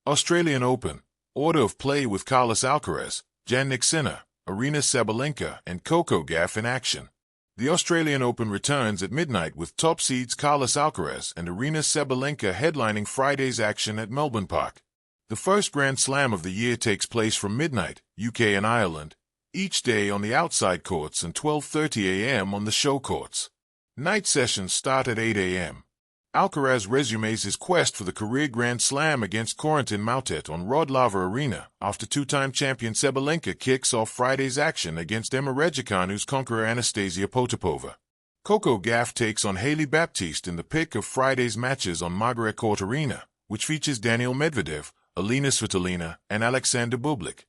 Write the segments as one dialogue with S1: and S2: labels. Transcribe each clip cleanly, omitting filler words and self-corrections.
S1: Australian Open, order of play with Carlos Alcaraz, Jannik Sinner, Aryna Sabalenka, and Coco Gauff in action. The Australian Open returns at midnight with top seeds Carlos Alcaraz and Aryna Sabalenka headlining Friday's action at Melbourne Park. The first Grand Slam of the year takes place from midnight, UK and Ireland, each day on the outside courts and 12:30 a.m. on the show courts. Night sessions start at 8 a.m. Alcaraz resumes his quest for the career Grand Slam against Corentin Moutet on Rod Laver Arena after two-time champion Sabalenka kicks off Friday's action against Emma Raducanu's conqueror Anastasia Potapova. Coco Gauff takes on Hailey Baptiste in the pick of Friday's matches on Margaret Court Arena, which features Daniil Medvedev, Alina Svitolina, and Alexander Bublik.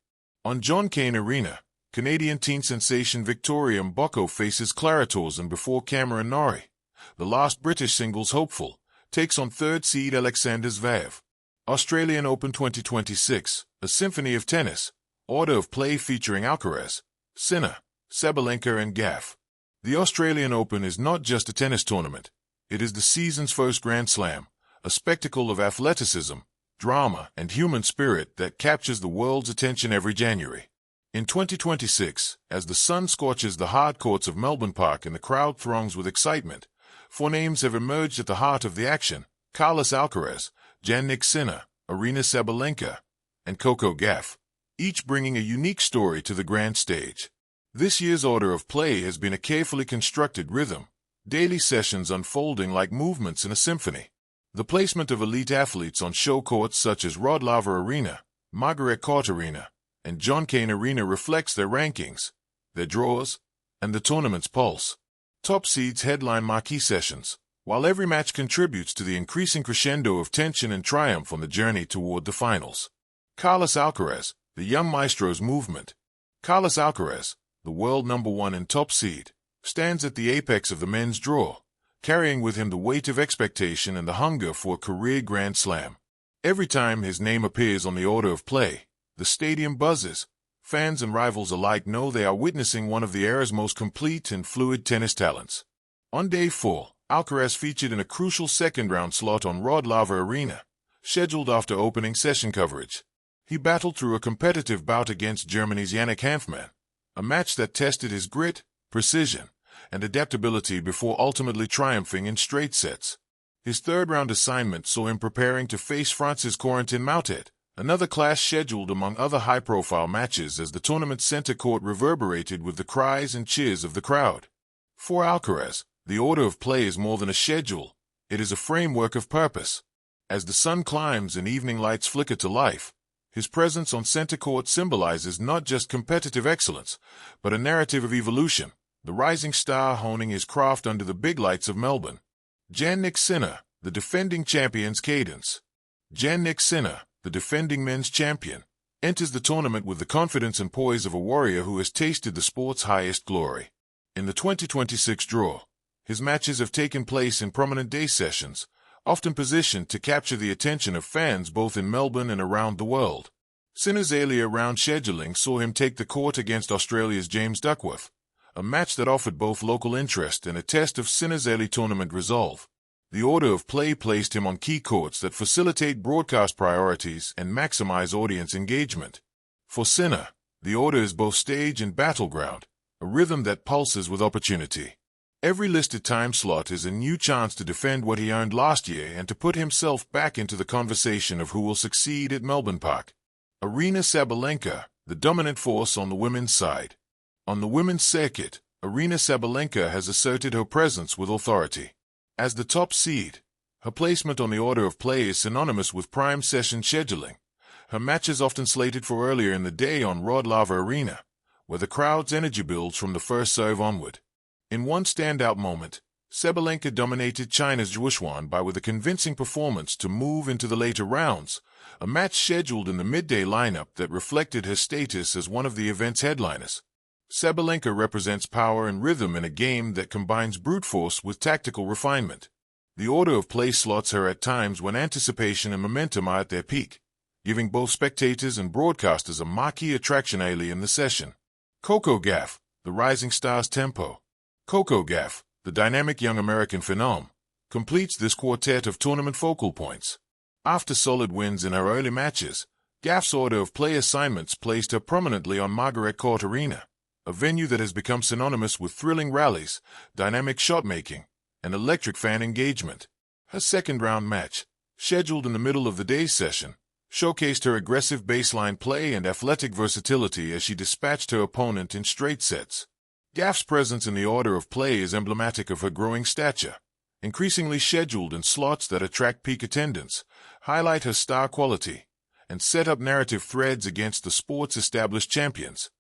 S1: On John Cain Arena, Canadian teen sensation Victoria Mboko faces Clara Tauson before Cameron Norrie. The last British singles hopeful takes on third seed Alexander Zverev. Australian Open 2026, a symphony of tennis, order of play featuring Alcaraz, Sinner, Sabalenka and Gauff. The Australian Open is not just a tennis tournament, it is the season's first Grand Slam, a spectacle of athleticism, drama, and human spirit that captures the world's attention every January. In 2026, as the sun scorches the hard courts of Melbourne Park and the crowd throngs with excitement, four names have emerged at the heart of the action: Carlos Alcaraz, Jannik Sinner, Aryna Sabalenka, and Coco Gauff, each bringing a unique story to the grand stage. This year's order of play has been a carefully constructed rhythm, daily sessions unfolding like movements in a symphony. The placement of elite athletes on show courts such as Rod Laver Arena, Margaret Court Arena, and John Cain Arena reflects their rankings, their draws, and the tournament's pulse. Top seeds headline marquee sessions, while every match contributes to the increasing crescendo of tension and triumph on the journey toward the finals. Carlos Alcaraz, the young maestro's movement. Carlos Alcaraz, the world #1 and top seed, stands at the apex of the men's draw, carrying with him the weight of expectation and the hunger for a career Grand Slam. Every time his name appears on the order of play, the stadium buzzes. Fans and rivals alike know they are witnessing one of the era's most complete and fluid tennis talents. On day 4, Alcaraz featured in a crucial second-round slot on Rod Laver Arena, scheduled after opening session coverage. He battled through a competitive bout against Germany's Yannick Hanfmann, a match that tested his grit, precision, and adaptability before ultimately triumphing in straight sets. His third-round assignment saw him preparing to face France's Corentin Moutet, another clash scheduled among other high-profile matches as the tournament's center court reverberated with the cries and cheers of the crowd. For Alcaraz, the order of play is more than a schedule, it is a framework of purpose. As the sun climbs and evening lights flicker to life, his presence on center court symbolizes not just competitive excellence, but a narrative of evolution, the rising star honing his craft under the big lights of Melbourne. Jannik Sinner, the defending champion's cadence. Jannik Sinner, the defending men's champion, enters the tournament with the confidence and poise of a warrior who has tasted the sport's highest glory. In the 2026 draw, his matches have taken place in prominent day sessions, often positioned to capture the attention of fans both in Melbourne and around the world. Sinner's earlier round scheduling saw him take the court against Australia's James Duckworth, a match that offered both local interest and a test of Sinner's early tournament resolve. The order of play placed him on key courts that facilitate broadcast priorities and maximize audience engagement. For Sinner, the order is both stage and battleground, a rhythm that pulses with opportunity. Every listed time slot is a new chance to defend what he earned last year and to put himself back into the conversation of who will succeed at Melbourne Park. Aryna Sabalenka, the dominant force on the women's side. On the women's circuit, Aryna Sabalenka has asserted her presence with authority. As the top seed, her placement on the order of play is synonymous with prime session scheduling. Her matches often slated for earlier in the day on Rod Laver Arena, where the crowd's energy builds from the first serve onward. In one standout moment, Sabalenka dominated China's Zhu Xuan with a convincing performance to move into the later rounds, a match scheduled in the midday lineup that reflected her status as one of the event's headliners. Sabalenka represents power and rhythm in a game that combines brute force with tactical refinement. The order of play slots her at times when anticipation and momentum are at their peak, giving both spectators and broadcasters a marquee attraction early in the session. Coco Gauff, the rising star's tempo. Coco Gauff, the dynamic young American phenom, completes this quartet of tournament focal points. After solid wins in her early matches, Gauff's order of play assignments placed her prominently on Margaret Court Arena, a venue that has become synonymous with thrilling rallies, dynamic shot-making, and electric fan engagement. Her second-round match, scheduled in the middle of the day's session, showcased her aggressive baseline play and athletic versatility as she dispatched her opponent in straight sets. Gauff's presence in the order of play is emblematic of her growing stature, increasingly scheduled in slots that attract peak attendance, highlight her star quality, and set up narrative threads against the sport's established champions.